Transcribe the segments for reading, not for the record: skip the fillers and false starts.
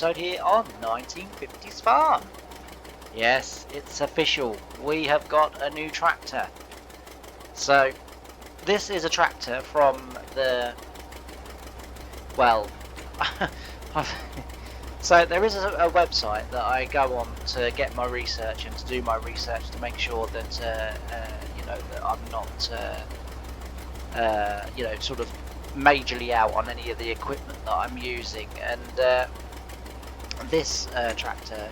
episode here on 1950's Farm. Yes, it's official. We have got a new tractor. So, this is a tractor from the... Well... So there is a website that I go on to get my research and to do my research to make sure that, you know, that I'm not, you know, sort of majorly out on any of the equipment that I'm using, and this tractor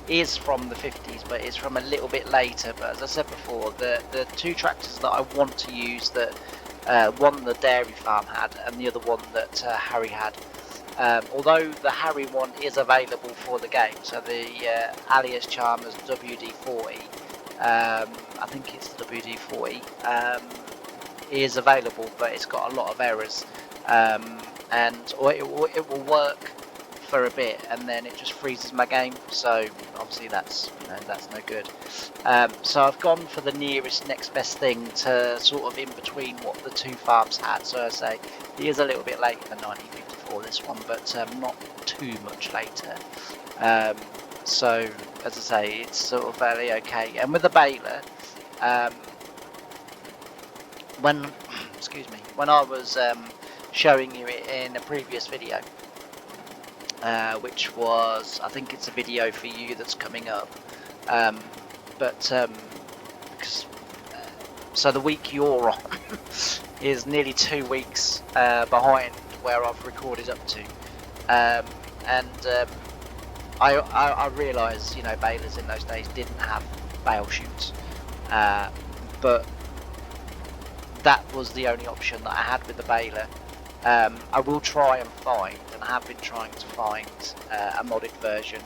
is from the 50s, but it's from a little bit later. But as I said before, the two tractors that I want to use, that one the dairy farm had and the other one that Harry had, although the Harry one is available for the game, so the Alias Chalmers WD-40, I think it's the WD-40, is available, but it's got a lot of errors, and it will work for a bit and then it just freezes my game, so obviously that's, you know, that's no good. So I've gone for the nearest next best thing to sort of in between what the two farms had. So I say he is a little bit later than 1954, this one, but not too much later. So as I say, it's sort of fairly okay. And with the baler, when excuse me, when I was showing you it in a previous video, which was, I think it's a video for you that's coming up, so the week you're on is nearly 2 weeks behind where I've recorded up to, I realised, you know, balers in those days didn't have bale chutes, but that was the only option that I had with the baler. I will try and find, and I have been trying to find, a modded version.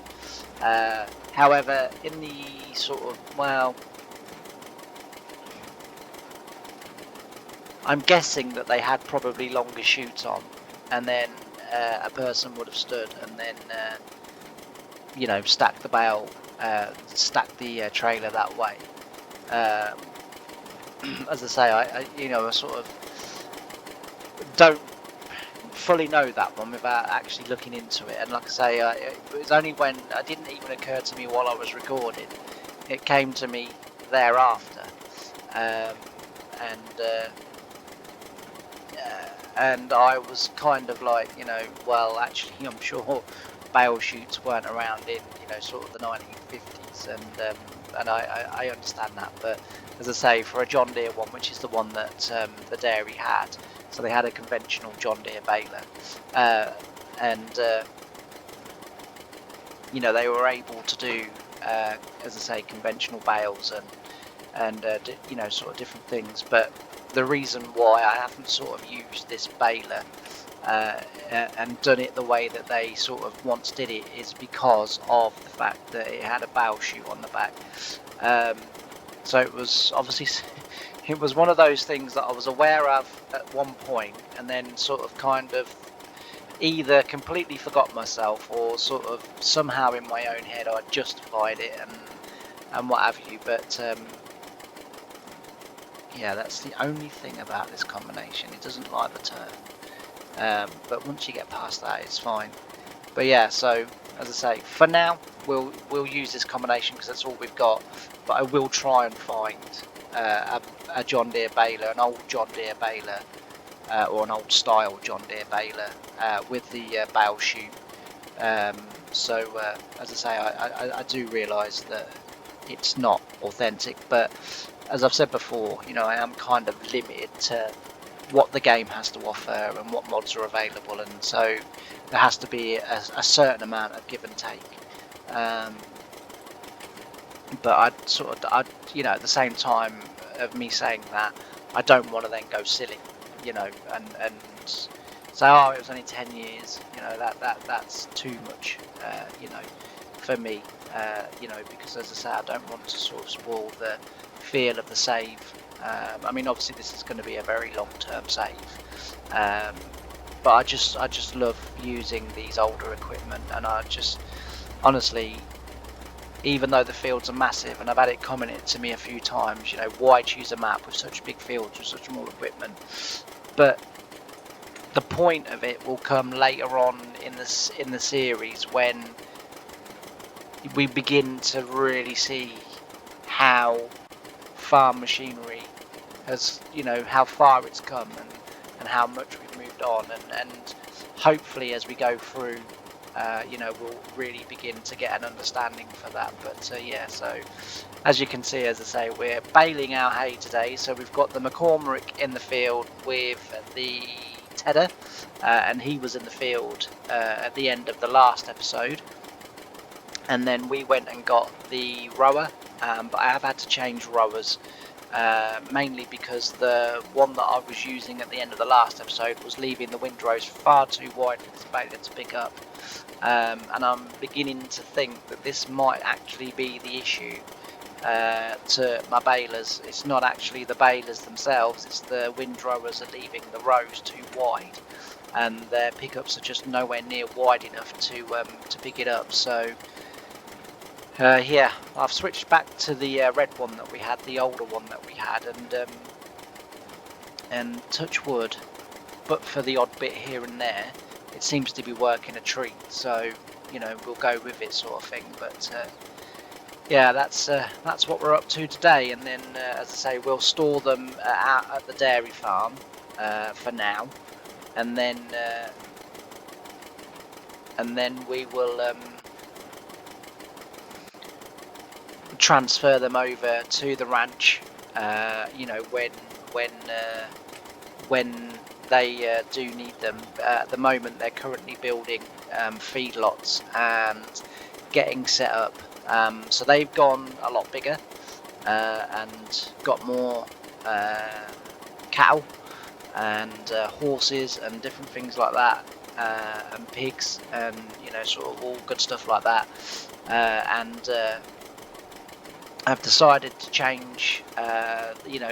However, in the sort of, well, I'm guessing that they had probably longer chutes on, and then a person would have stood and then, you know, stacked the bale, stacked the trailer that way. As I say, I you know, I sort of don't fully know that one without actually looking into it, and like I say, it was only when it didn't even occur to me while I was recording, it came to me thereafter, and I was kind of like, you know, well, actually I'm sure bale chutes weren't around in, you know, sort of the 1950s, and I understand that, but as I say, for a John Deere one, which is the one that the dairy had, so they had a conventional John Deere baler, and you know, they were able to do, as I say, conventional bales and you know, sort of different things. But the reason why I haven't sort of used this baler and done it the way that they sort of once did it is because of the fact that it had a bale chute on the back. So it was obviously, it was one of those things that I was aware of at one point, and then sort of kind of either completely forgot myself or sort of somehow in my own head I justified it and what have you. But yeah, that's the only thing about this combination. It doesn't like the turn, but once you get past that, it's fine. But yeah, so as I say, for now we'll use this combination because that's all we've got. But I will try and find a John Deere baler, an old John Deere baler, or an old style John Deere baler with the bale chute. So as I say, I do realise that it's not authentic, but as I've said before, you know, I am kind of limited to what the game has to offer and what mods are available, and so there has to be a certain amount of give and take. But I'd you know, at the same time of me saying that, I don't want to then go silly, you know, and say, oh, it was only 10 years, you know, that's too much, you know, for me, you know, because as I say, I don't want to sort of spoil the feel of the save. I mean, obviously this is going to be a very long-term save, but I just love using these older equipment, and I just honestly, even though the fields are massive, and I've had it commented to me a few times, you know, why choose a map with such big fields with such small equipment, but the point of it will come later on in the series, when we begin to really see how farm machinery has, how far it's come, and how much we've moved on, and hopefully as we go through, we'll really begin to get an understanding for that. But yeah, so as you can see, as I say, we're baling our hay today. So we've got the McCormick in the field with the tedder, and he was in the field at the end of the last episode. And then we went and got the rower, but I have had to change rowers, mainly because the one that I was using at the end of the last episode was leaving the windrows far too wide for this baler to pick up. And I'm beginning to think that this might actually be the issue to my balers. It's not actually the balers themselves, it's the windrowers are leaving the rows too wide, and their pickups are just nowhere near wide enough to pick it up. So yeah, I've switched back to the red one that we had, the older one that we had, and touch wood, but for the odd bit here and there, it seems to be working a treat. So we'll go with it, sort of thing. But yeah, that's what we're up to today. And then, as I say, we'll store them out at the dairy farm for now, and then we will transfer them over to the ranch. When they do need them. At the moment, they're currently building feedlots and getting set up. So they've gone a lot bigger and got more cattle and horses and different things like that, and pigs, and sort of all good stuff like that. And I've decided to change,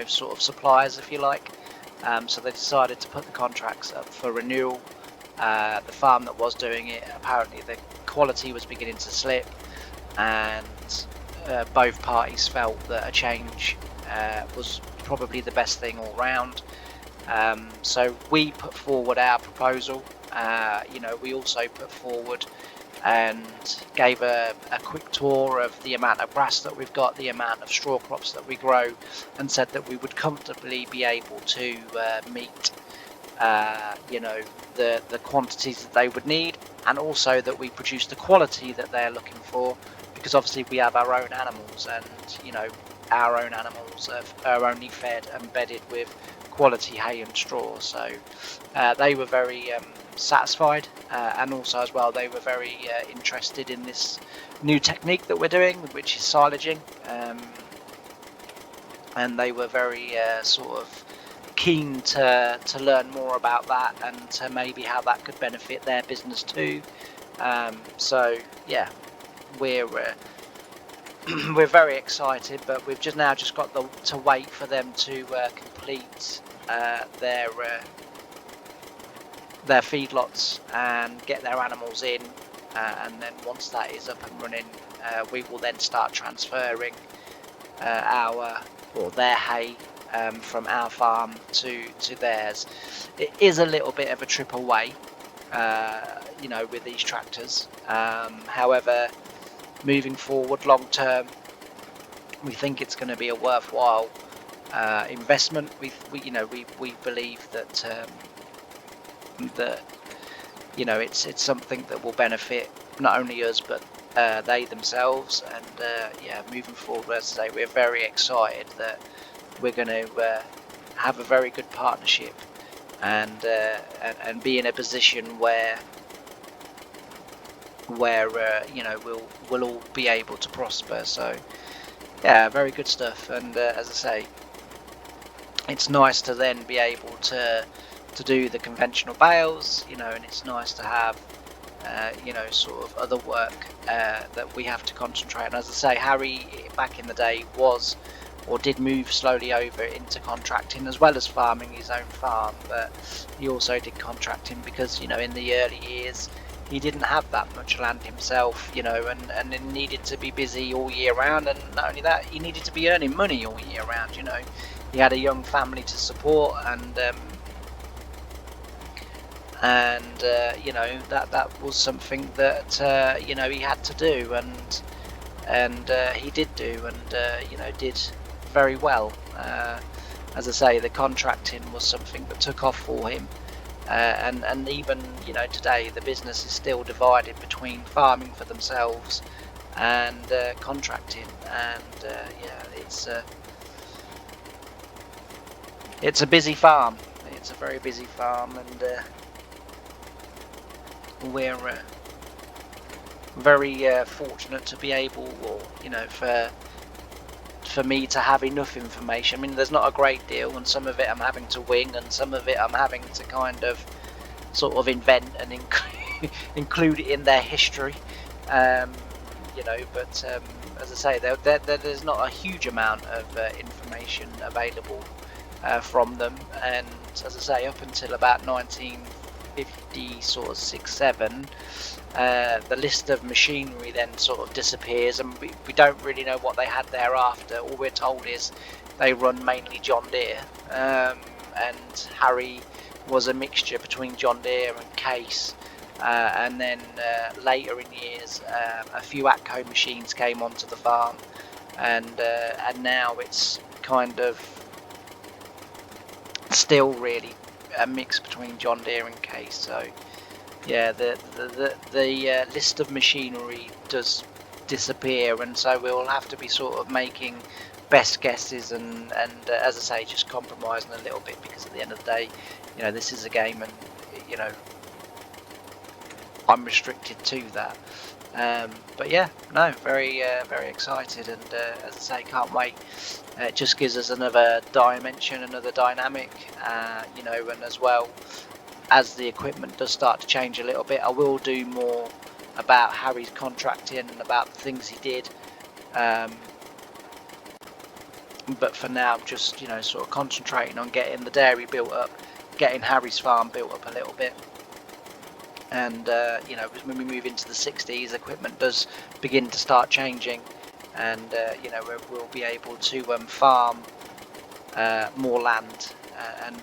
sort of suppliers, if you like. So they decided to put the contracts up for renewal. The farm that was doing it, apparently the quality was beginning to slip, and both parties felt that a change was probably the best thing all round. So we put forward our proposal. We also put forward and gave a quick tour of the amount of grass that we've got, the amount of straw crops that we grow, and said that we would comfortably be able to meet the quantities that they would need, and also that we produce the quality that they're looking for, because obviously we have our own animals, and our own animals are only fed and bedded with quality hay and straw. So they were very satisfied, and also as well they were very interested in this new technique that we're doing, which is silaging, and they were very sort of keen to learn more about that, and to maybe how that could benefit their business too. So yeah, we're very excited, but we've just got to wait for them to complete their feedlots and get their animals in, and then once that is up and running, we will then start transferring their hay from our farm to theirs. It is a little bit of a trip away, with these tractors. However, moving forward long term, we think it's going to be a worthwhile investment. We believe that it's something that will benefit not only us, but they themselves. And moving forward, as I say, we're very excited that we're going to have a very good partnership, and be in a position where we'll all be able to prosper. So yeah, very good stuff. And as I say, it's nice to then be able to do the conventional bales, and it's nice to have sort of other work that we have to concentrate on. As I say, Harry back in the day did move slowly over into contracting as well as farming his own farm, but he also did contracting because in the early years he didn't have that much land himself, and he needed to be busy all year round, and not only that, he needed to be earning money all year round. He had a young family to support, and and you know, that was something that you know, he had to do, and he did do, and you know, did very well. As I say, the contracting was something that took off for him, and even, you know, today the business is still divided between farming for themselves and contracting, and yeah, it's a busy farm. It's a very busy farm, and we're very fortunate to be able, or you know, for me to have enough information. I mean, there's not a great deal, and some of it I'm having to wing, and some of it I'm having to kind of sort of invent and include it in their history. Um, you know, but as I say, there's not a huge amount of information available from them, and as I say, up until about 1950, sort of 6, 7, the list of machinery then sort of disappears, and we don't really know what they had thereafter. All we're told is they run mainly John Deere, and Harry was a mixture between John Deere and Case. And then later in years, a few Atco machines came onto the farm, and now it's kind of still really a mix between John Deere and Case. So yeah, the list of machinery does disappear, and so we'll have to be sort of making best guesses, and as I say, just compromising a little bit, because at the end of the day, you know, this is a game, and you know, I'm restricted to that. But yeah, no, very excited, and as I say, can't wait. It just gives us another dimension, another dynamic, you know, and as well as the equipment does start to change a little bit, I will do more about Harry's contracting and about the things he did. But for now, just, you know, sort of concentrating on getting the dairy built up, getting Harry's farm built up a little bit. And you know, when we move into the 60s, equipment does begin to start changing, and you know, we'll be able to farm more land,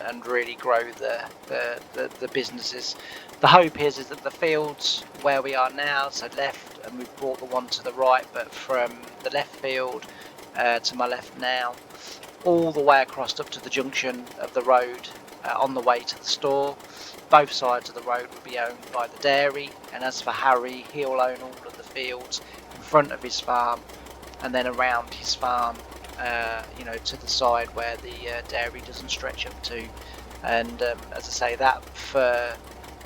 and really grow the businesses. The hope is that the fields where we are now, so left, and we've brought the one to the right, but from the left field to my left now, all the way across up to the junction of the road on the way to the store, both sides of the road will be owned by the dairy, and as for Harry, he'll own all of the fields in front of his farm, and then around his farm, you know, to the side where the dairy doesn't stretch up to. And as I say, that for,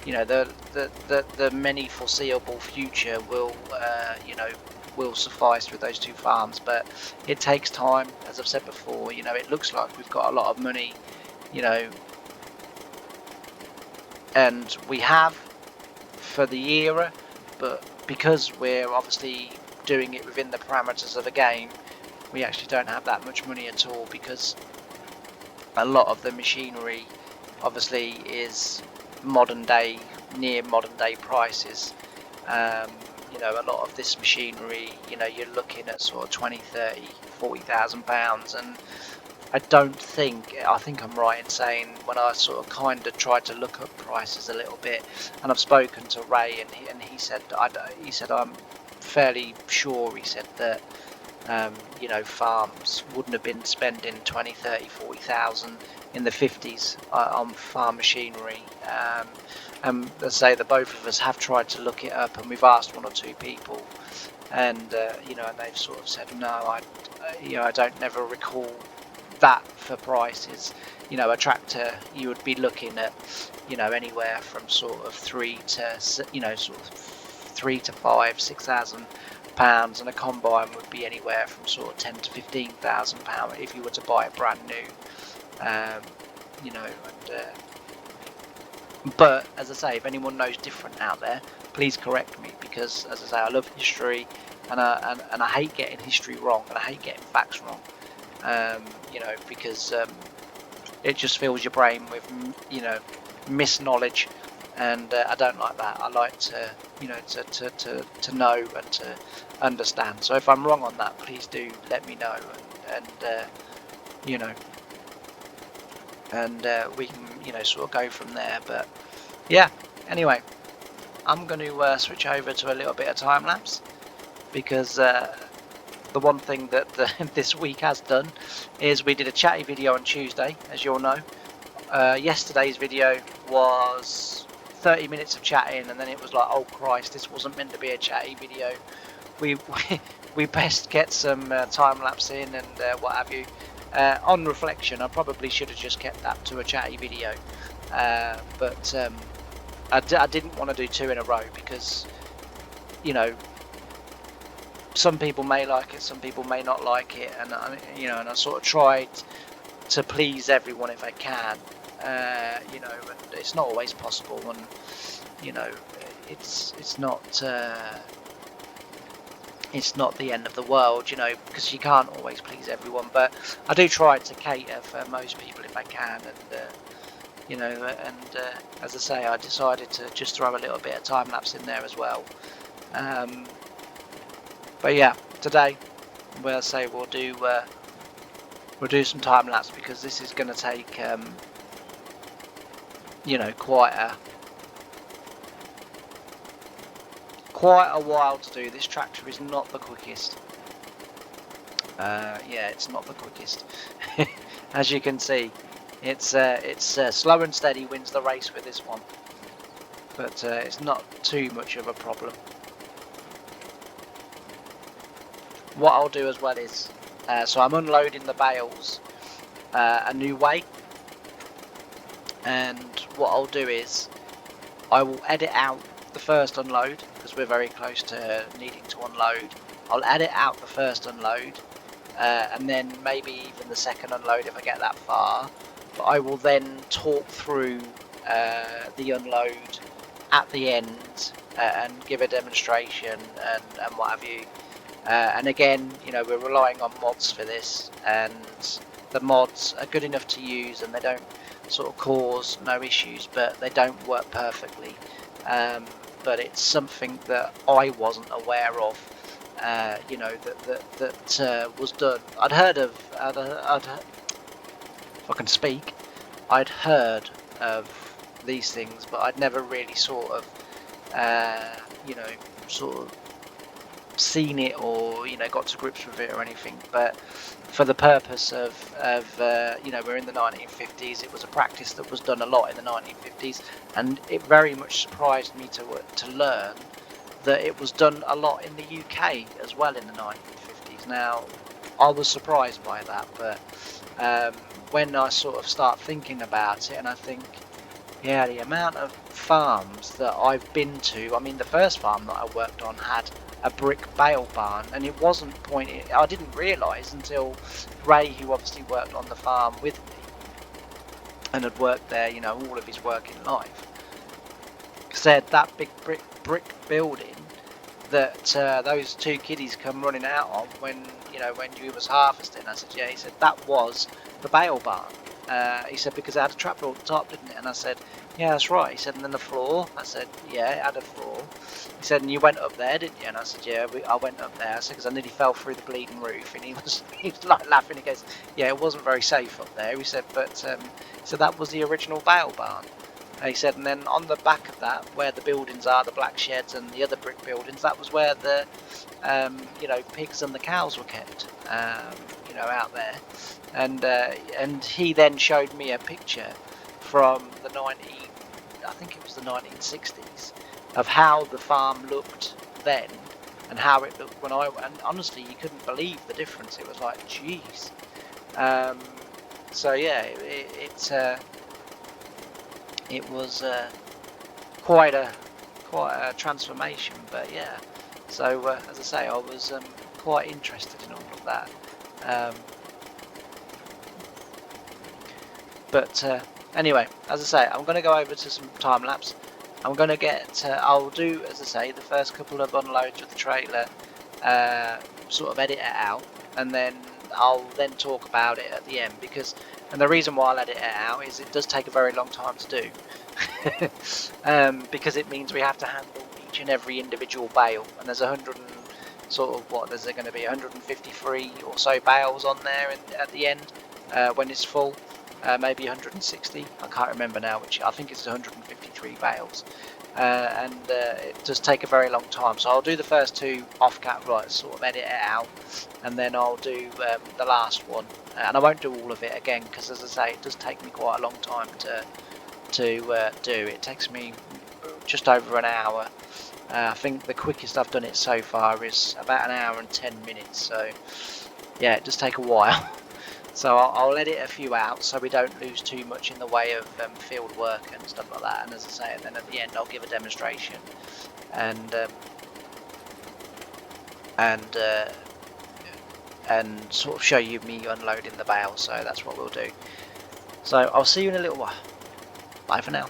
you know, the many foreseeable future will you know, will suffice with those two farms. But it takes time, as I've said before. You know, it looks like we've got a lot of money, you know, and we have for the era, but because we're obviously doing it within the parameters of the game, we actually don't have that much money at all, because a lot of the machinery obviously is modern day, near modern day prices. You know, a lot of this machinery, you know, you're looking at sort of 20, 30, 40,000 pounds, and I think I'm right in saying, when I sort of kind of tried to look up prices a little bit, and I've spoken to Ray, and he said I'm fairly sure, he said that you know, farms wouldn't have been spending 20, 30, 40,000 in the 50s on farm machinery. And let's say that both of us have tried to look it up, and we've asked one or two people, and you know, and they've sort of said no, you know, I don't never recall that for prices. You know, a tractor, you would be looking at, you know, anywhere from sort of 3 to, you know, sort of 3 to 5, 6,000 pounds, and a combine would be anywhere from sort of 10 to 15,000 pounds if you were to buy it brand new. You know, and but as I say, if anyone knows different out there, please correct me, because as I say, I love history, and I hate getting history wrong, and I hate getting facts wrong. You know, because it just fills your brain with, you know, misknowledge, and I don't like that. I like to, you know, to know and to understand. So if I'm wrong on that, please do let me know, and you know, and we can, you know, sort of go from there. But yeah, anyway, I'm going to switch over to a little bit of time lapse because the one thing that this week has done is we did a chatty video on Tuesday, as you'll know. Yesterday's video was 30 minutes of chatting, and then it was like, oh Christ, this wasn't meant to be a chatty video. We best get some time lapse in and what have you. On reflection, I probably should have just kept that to a chatty video, but I didn't want to do two in a row because, you know, some people may like it, some people may not like it, and and I sort of tried to please everyone if I can, you know, and it's not always possible, and you know, it's not the end of the world, you know, because you can't always please everyone, but I do try to cater for most people if I can, and you know, and as I say, I decided to just throw a little bit of time lapse in there as well. But yeah, today we'll say we'll do some time lapse because this is going to take you know, quite a while to do. This tractor is not the quickest. Yeah, it's not the quickest. As you can see, it's slow and steady wins the race with this one, but it's not too much of a problem. What I'll do as well is, so I'm unloading the bales a new way, and what I'll do is I will edit out the first unload because we're very close to needing to unload. I'll edit out the first unload, and then maybe even the second unload if I get that far, but I will then talk through the unload at the end and give a demonstration and what have you. And again, you know, we're relying on mods for this, and the mods are good enough to use and they don't sort of cause no issues, but they don't work perfectly. But it's something that I wasn't aware of, you know, that was done. I'd heard of, if I can speak, I'd heard of these things, but I'd never really sort of, you know, sort of seen it or, you know, got to grips with it or anything. But for the purpose of you know, we're in the 1950s, it was a practice that was done a lot in the 1950s, and it very much surprised me to learn that it was done a lot in the UK as well in the 1950s. Now, I was surprised by that, but when I sort of start thinking about it, and I think, yeah, the amount of farms that I've been to, I mean, the first farm that I worked on had a brick bale barn, and it wasn't pointed, I didn't realise until Ray, who obviously worked on the farm with me and had worked there, you know, all of his working life, said that big brick building that those two kiddies come running out of when, you know, when you was harvesting. I said, yeah. He said that was the bale barn. He said because it had a trapdoor at the top, didn't it? And I said, yeah, that's right. He said, and then the floor. I said, yeah, it had a floor. He said, and you went up there, didn't you? And I said, yeah, I went up there. I said, because I nearly fell through the bleeding roof. And he was like laughing. He goes, yeah, it wasn't very safe up there. He said, but so that was the original bale barn. He said, and then on the back of that, where the buildings are, the black sheds and the other brick buildings, that was where the, you know, pigs and the cows were kept, you know, out there. And he then showed me a picture from the I think it was the 1960s, of how the farm looked then and how it looked when and honestly, you couldn't believe the difference. It was like, geez. So yeah, it was quite a transformation, but yeah. So as I say, I was quite interested in all of that. But anyway, as I say, I'm going to go over to some time lapse. I'm going to get, I'll do, as I say, the first couple of unloads with the trailer, sort of edit it out, and then I'll then talk about it at the end, because, and the reason why I'll edit it out is it does take a very long time to do, because it means we have to handle each and every individual bale, and there's 100 and sort of, what, there's going to be 153 or so bales on there at the end, when it's full. maybe 160. I can't remember now, which I think it's 153 bales. It does take a very long time, so I'll do the first two off camera, sort of edit it out, and then I'll do the last one, and I won't do all of it again because, as I say, it does take me quite a long time to do. It takes me just over an hour. I think the quickest I've done it so far is about an hour and 10 minutes, so yeah, it does take a while. So I'll edit a few out so we don't lose too much in the way of field work and stuff like that. And as I say, and then at the end I'll give a demonstration and sort of show you me unloading the bale. So that's what we'll do. So I'll see you in a little while. Bye for now.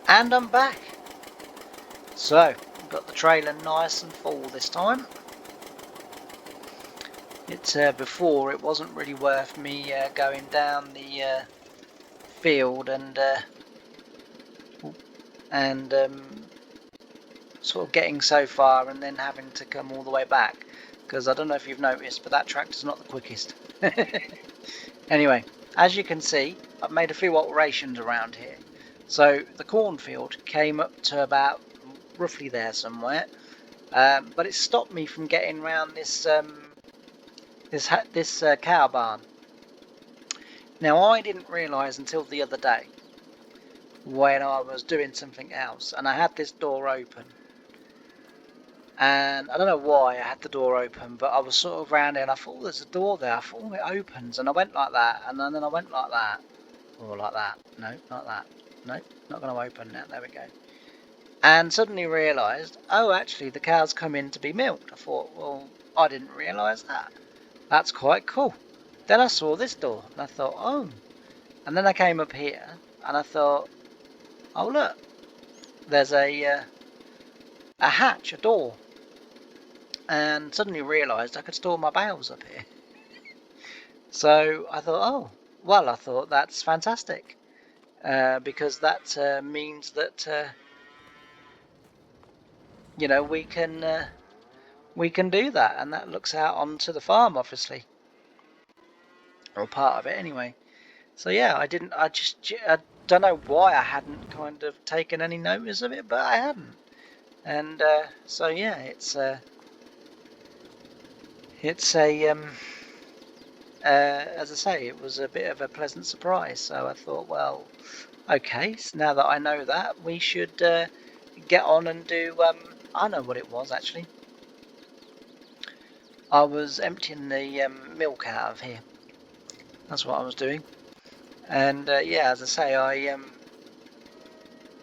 And I'm back. So, I've got the trailer nice and full this time. It's before it wasn't really worth me going down the field and sort of getting so far and then having to come all the way back, because I don't know if you've noticed, but that tractor's not the quickest. Anyway, as you can see, I've made a few alterations around here. So the cornfield came up to about roughly there somewhere, but it stopped me from getting round this cow barn. Now I didn't realise until the other day when I was doing something else and I had this door open, and I don't know why I had the door open, but I was sort of round there and I thought, oh, there's a door there. I thought, oh, it opens, and I went like that, and then I went like that, or like that. No, not that. No, not going to open now. There we go. And suddenly realised, oh, actually the cow's come in to be milked. I thought, well, I didn't realise that. That's quite cool. Then I saw this door and I thought, oh. And then I came up here and I thought, oh look, there's a hatch, a door. And suddenly realised I could store my bales up here. So I thought, oh, well, I thought that's fantastic, because that means that you know, we can do that, and that looks out onto the farm, obviously, or part of it anyway. So yeah, I don't know why I hadn't kind of taken any notice of it, but I hadn't. And so yeah, it's a as I say, it was a bit of a pleasant surprise. So I thought, well, okay, so now that I know that, we should get on and do. I know what it was actually. I was emptying the milk out of here. That's what I was doing. And yeah, as I say,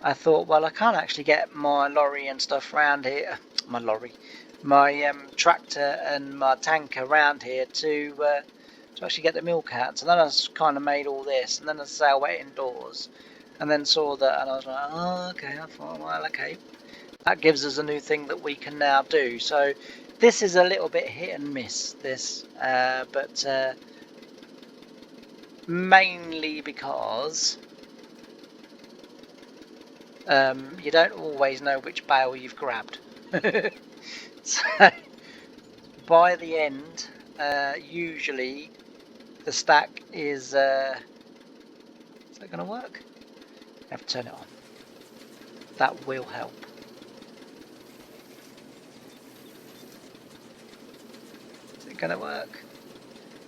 I thought, well, I can't actually get my lorry and stuff around here. My tractor and my tanker around here to actually get the milk out. So then I kind of made all this, and then as I say, I went indoors, and then saw that, and I was like, oh, okay. I thought, well, okay, that gives us a new thing that we can now do. So this is a little bit hit and miss, this, but mainly because you don't always know which bale you've grabbed. So by the end, usually the stack is that going to work? I have to turn it on. That will help. Is it going to work?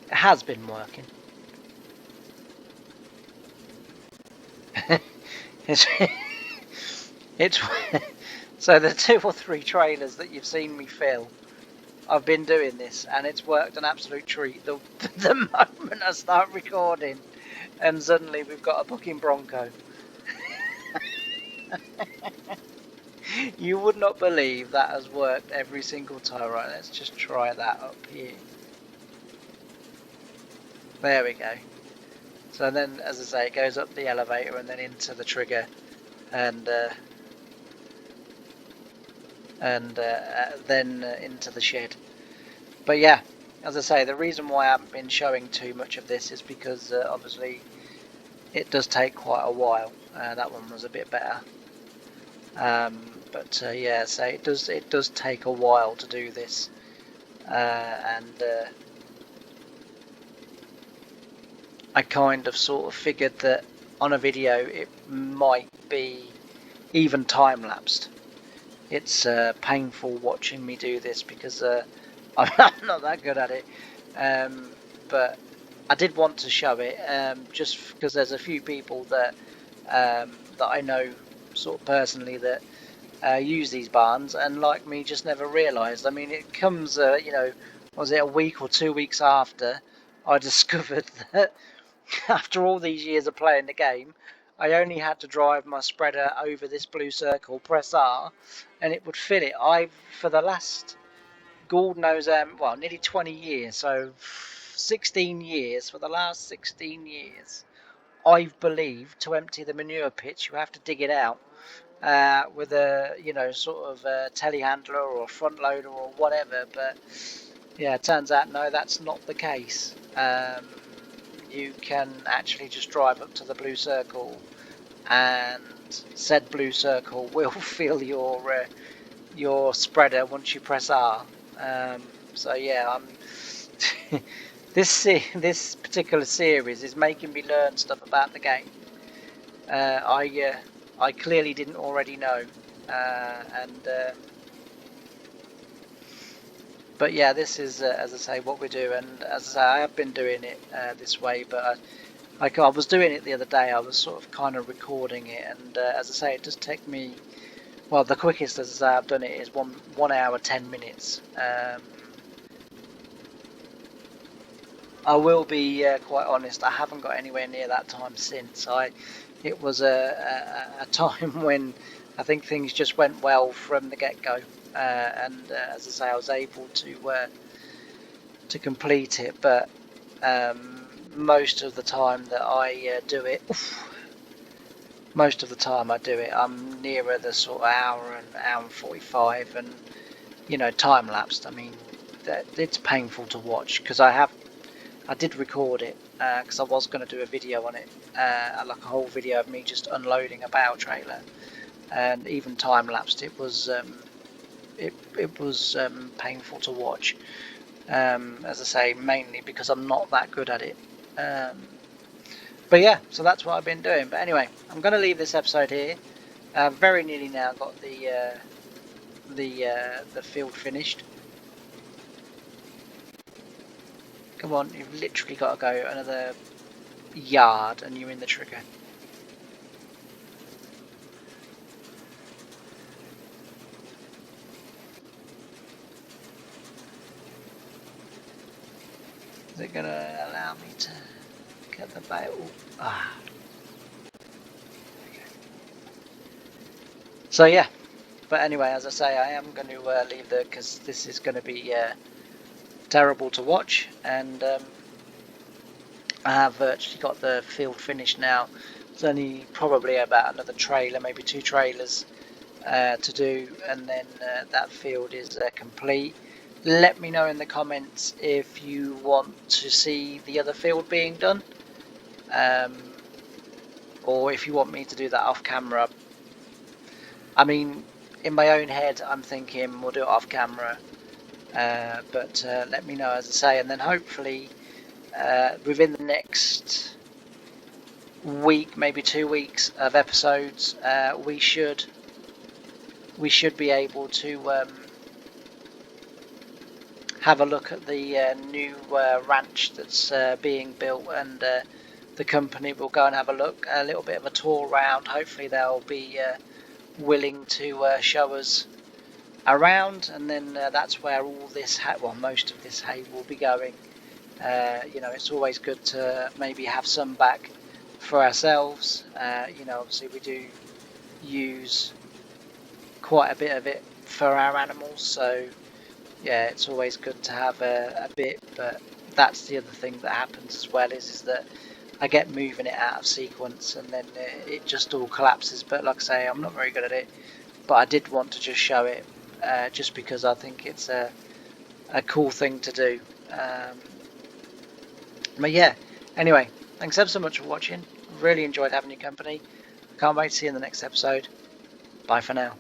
It has been working. it's so the 2 or 3 trailers that you've seen me fill, I've been doing this, and it's worked an absolute treat. The moment I start recording, and suddenly we've got a bucking bronco. You would not believe that has worked every single time. Right, let's just try that up here. There we go. So then, as I say, it goes up the elevator and then into the trigger, and then into the shed. But yeah, as I say, the reason why I haven't been showing too much of this is because obviously it does take quite a while. That one was a bit better, but yeah, so it does take a while to do this, and I kind of sort of figured that on a video it might be even time-lapsed. It's painful watching me do this because I'm not that good at it, but I did want to show it just because there's a few people that I know sort of personally that use these barns, and like me just never realised. I mean, it comes you know, was it a week or 2 weeks after I discovered that after all these years of playing the game, I only had to drive my spreader over this blue circle, press R, and it would fill it. For the last, God knows, well, nearly 20 years, so 16 years, for the last 16 years, I believe to empty the manure pits you have to dig it out with a sort of a telehandler or a front loader or whatever. But yeah, it turns out no, that's not the case. You can actually just drive up to the blue circle, and said blue circle will fill your spreader once you press R. So yeah, I'm this particular series is making me learn stuff about the game. I clearly didn't already know, and but yeah, this is as I say what we do, and as I say, I have been doing it this way, but I was doing it the other day. I was sort of kind of recording it, and as I say, it does take me. Well, the quickest, as I say, I've done it is 1 hour 10 minutes. I will be quite honest. I haven't got anywhere near that time since. It was a time when I think things just went well from the get-go, and as I say, I was able to complete it. But most of the time that I do it, I'm nearer the sort of hour and 45, and time lapsed. I mean, it's painful to watch because I did record it because I was going to do a video on it, like a whole video of me just unloading a bow trailer, and even time lapsed. It was painful to watch. As I say, mainly because I'm not that good at it. But yeah, so that's what I've been doing. But anyway, I'm going to leave this episode here. Very nearly now got the field finished. Come on, you've literally got to go another yard and you're in the trigger. Is it going to allow me to get the bale? Ah. Okay. So yeah, but anyway, as I say, I am going to leave because this is going to be terrible to watch, and I have virtually got the field finished now. There's only probably about another trailer, maybe 2 trailers to do, and then that field is complete. Let me know in the comments if you want to see the other field being done, or if you want me to do that off camera. I mean, in my own head, I'm thinking we'll do it off camera, but let me know, as I say, and then hopefully within the next week, maybe 2 weeks of episodes, we should be able to have a look at the new ranch that's being built, and the company will go and have a look, a little bit of a tour around. Hopefully they'll be willing to show us around, and then that's where all this most of this hay will be going. It's always good to maybe have some back for ourselves. Obviously we do use quite a bit of it for our animals, so yeah, it's always good to have a bit. But that's the other thing that happens as well, is that I get moving it out of sequence, and then it just all collapses. But like I say, I'm not very good at it, but I did want to just show it just because I think it's a cool thing to do. But yeah, anyway, thanks ever so much for watching. Really enjoyed having your company. Can't wait to see you in the next episode. Bye for now.